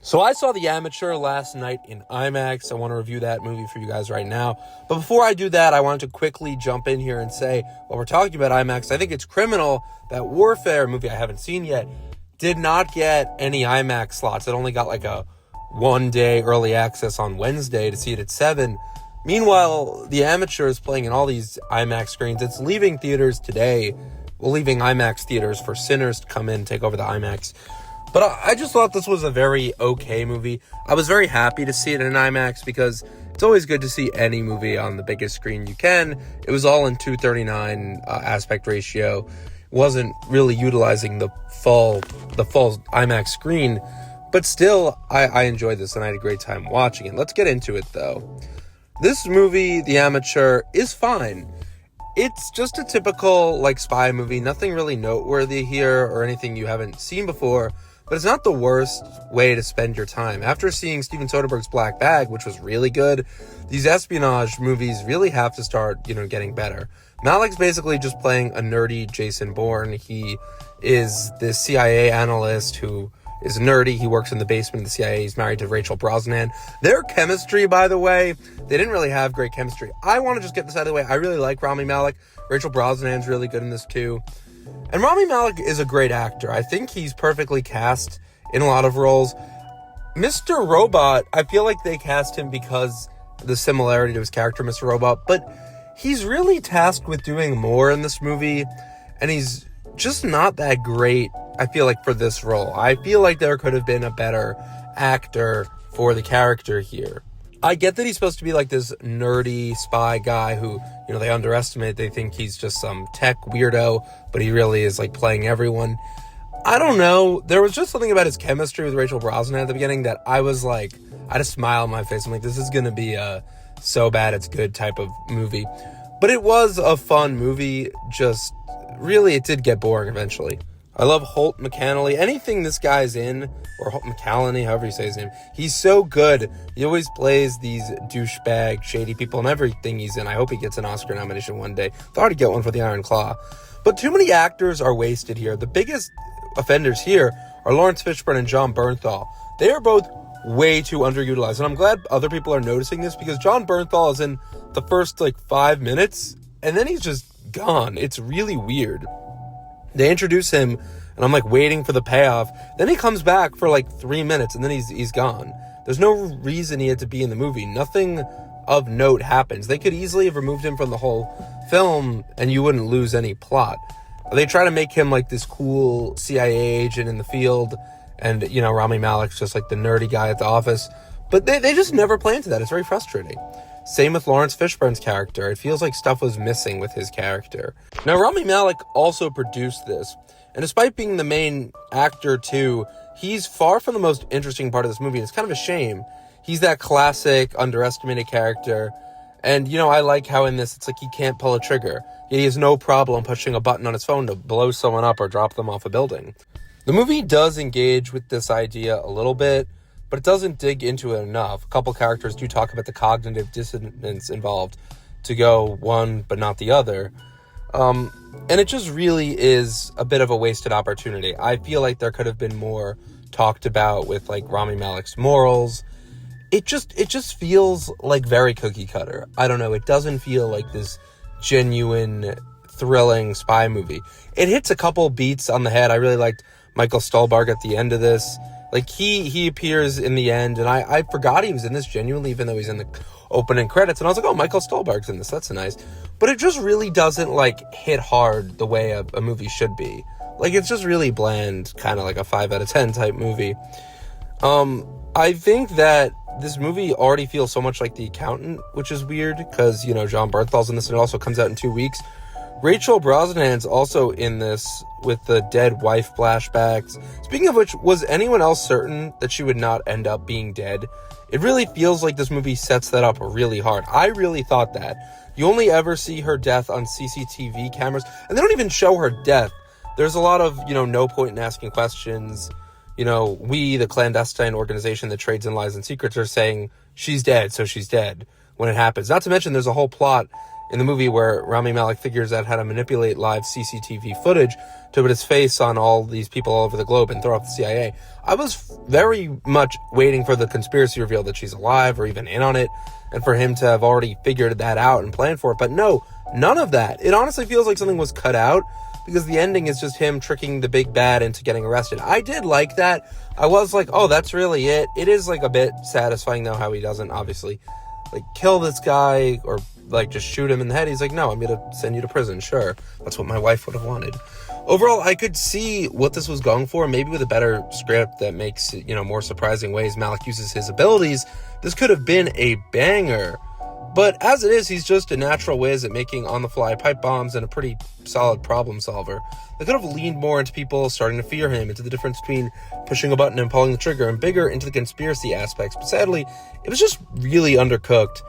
So I saw The Amateur last night in IMAX. I want to review that movie for you guys right now. But before I do that, I wanted to quickly jump in here and say, while we're talking about IMAX, I think it's criminal that Warfare, movie I haven't seen yet, did not get any IMAX slots. It only got like a one-day early access on Wednesday to see it at 7. Meanwhile, The Amateur is playing in all these IMAX screens. It's leaving theaters today. We're leaving IMAX theaters for Sinners to come in and take over the IMAX. But I just thought this was a very okay movie. I was very happy to see it in IMAX because it's always good to see any movie on the biggest screen you can. It was all in 2:39 aspect ratio. It wasn't really utilizing the full IMAX screen. But still, I enjoyed this and I had a great time watching it. Let's get into it, though. This movie, The Amateur, is fine. It's just a typical, spy movie. Nothing really noteworthy here or anything you haven't seen before. But it's not the worst way to spend your time. After seeing Steven Soderbergh's Black Bag, which was really good, these espionage movies really have to start, getting better. Malick's basically just playing a nerdy Jason Bourne. He is this CIA analyst who is nerdy. He works in the basement of the CIA. He's married to Rachel Brosnahan. Their chemistry, by the way, they didn't really have great chemistry. I want to just get this out of the way. I really like Rami Malek. Rachel Brosnahan's really good in this too. And Rami Malek is a great actor. I think he's perfectly cast in a lot of roles. Mr. Robot, I feel like they cast him because of the similarity to his character, Mr. Robot, but he's really tasked with doing more in this movie, and he's just not that great, I feel like, for this role. I feel like there could have been a better actor for the character here. I get that he's supposed to be like this nerdy spy guy who, they underestimate. They think he's just some tech weirdo, but he really is playing everyone. I don't know. There was just something about his chemistry with Rachel Brosnahan at the beginning that I was I had a smile on my face. I'm like, this is going to be a so bad it's good type of movie. But it was a fun movie. Just really, it did get boring eventually. I love Holt McCallany. Anything this guy's in, or Holt McCallany, however you say his name, he's so good. He always plays these douchebag, shady people in everything he's in. I hope he gets an Oscar nomination one day. Thought he'd get one for The Iron Claw. But too many actors are wasted here. The biggest offenders here are Lawrence Fishburne and Jon Bernthal. They are both way too underutilized. And I'm glad other people are noticing this because Jon Bernthal is in the first 5 minutes, and then he's just gone. It's really weird. They introduce him, and I'm waiting for the payoff. Then he comes back for 3 minutes, and then he's gone. There's no reason he had to be in the movie. Nothing of note happens. They could easily have removed him from the whole film, and you wouldn't lose any plot. They try to make him this cool CIA agent in the field, and, Rami Malek's just the nerdy guy at the office. But they just never play into that. It's very frustrating. Same with Lawrence Fishburne's character. It feels like stuff was missing with his character. Now, Rami Malek also produced this, and despite being the main actor too, he's far from the most interesting part of this movie, and it's kind of a shame. He's that classic, underestimated character, and, I like how in this, it's he can't pull a trigger. He has no problem pushing a button on his phone to blow someone up or drop them off a building. The movie does engage with this idea a little bit, but it doesn't dig into it enough. A couple characters do talk about the cognitive dissonance involved to go one but not the other. And it just really is a bit of a wasted opportunity. I feel like there could have been more talked about with Rami Malek's morals. It just feels very cookie cutter. I don't know. It doesn't feel like this genuine, thrilling spy movie. It hits a couple beats on the head. I really liked Michael Stuhlbarg at the end of this. He appears in the end, and I forgot he was in this genuinely, even though he's in the opening credits, and I was like, oh, Michael Stuhlbarg's in this, that's nice. But it just really doesn't, hit hard the way a movie should be. It's just really bland, kind of like a 5 out of 10 type movie. I think that this movie already feels so much like The Accountant, which is weird, because, Jon Bernthal's in this, and it also comes out in 2 weeks. Rachel Brosnahan's also in this with the dead wife flashbacks. Speaking of which, was anyone else certain that she would not end up being dead? It really feels like this movie sets that up really hard. I really thought that. You only ever see her death on CCTV cameras, and they don't even show her death. There's a lot of, no point in asking questions. We, the clandestine organization that trades in lies and secrets, are saying she's dead, so she's dead when it happens. Not to mention there's a whole plot in the movie where Rami Malek figures out how to manipulate live CCTV footage to put his face on all these people all over the globe and throw off the CIA. I was very much waiting for the conspiracy reveal that she's alive or even in on it, and for him to have already figured that out and planned for it. But no, none of that. It honestly feels like something was cut out, because the ending is just him tricking the big bad into getting arrested. I did like that. I was like, oh, that's really it. It is like a bit satisfying though how he doesn't obviously like kill this guy or like just shoot him in the head. He's like, no, I'm gonna send you to prison. Sure, that's what my wife would have wanted. Overall, I could see what this was going for. Maybe with a better script that makes, more surprising ways Malek uses his abilities, this could have been a banger. But as it is, he's just a natural whiz at making on-the-fly pipe bombs and a pretty solid problem solver. They could have leaned more into people starting to fear him, into the difference between pushing a button and pulling the trigger, and bigger into the conspiracy aspects. But sadly, it was just really undercooked.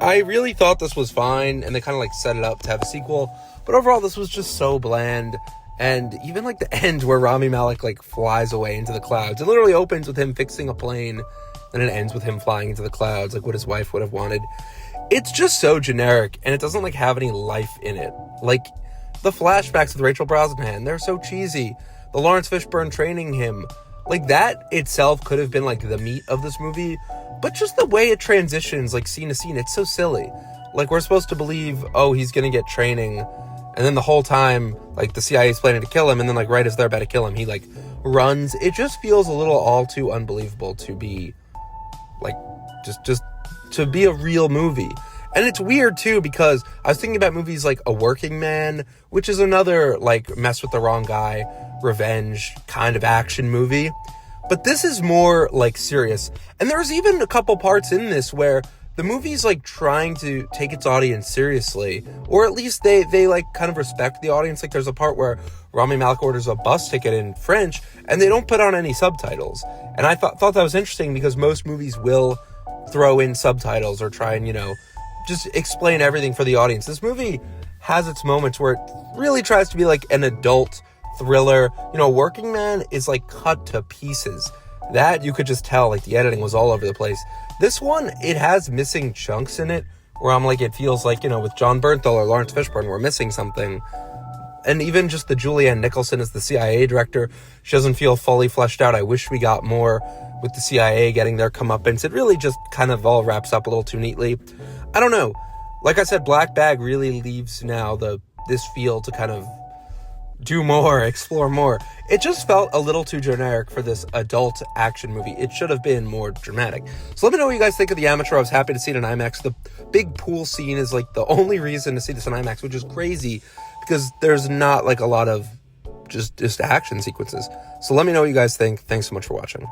I really thought this was fine, and they kind of set it up to have a sequel. But overall, this was just so bland. And even the end where Rami Malek flies away into the clouds. It literally opens with him fixing a plane, and it ends with him flying into the clouds, what his wife would have wanted. It's just so generic, and it doesn't have any life in it. The flashbacks with Rachel Brosnahan, they're so cheesy. The Lawrence Fishburne training him, that itself could have been the meat of this movie, but just the way it transitions scene to scene, it's so silly. We're supposed to believe, oh, he's gonna get training, and then the whole time the CIA is planning to kill him, and then right as they're about to kill him, he runs. It just feels a little all too unbelievable to be just to be a real movie. And it's weird too, because I was thinking about movies like A Working Man, which is another mess with the wrong guy, revenge kind of action movie. But this is more serious. And there's even a couple parts in this where the movie's trying to take its audience seriously, or at least they kind of respect the audience. There's a part where Rami Malek orders a bus ticket in French and they don't put on any subtitles. And I thought that was interesting, because most movies will throw in subtitles or try and, just explain everything for the audience. This movie has its moments where it really tries to be an adult thriller. Working Man is cut to pieces. That you could just tell, the editing was all over the place. This one, it has missing chunks in it where I'm it feels with John Bernthal or Lawrence Fishburne, we're missing something. And even just the Julianne Nicholson as the CIA director, she doesn't feel fully fleshed out. I wish we got more with the CIA getting their comeuppance. It really just kind of all wraps up a little too neatly. I don't know. Like I said, Black Bag really leaves now this field to kind of do more, explore more. It just felt a little too generic for this adult action movie. It should have been more dramatic. So let me know what you guys think of The Amateur. I was happy to see it in IMAX. The big pool scene is the only reason to see this in IMAX, which is crazy, because there's not a lot of just action sequences. So let me know what you guys think. Thanks so much for watching.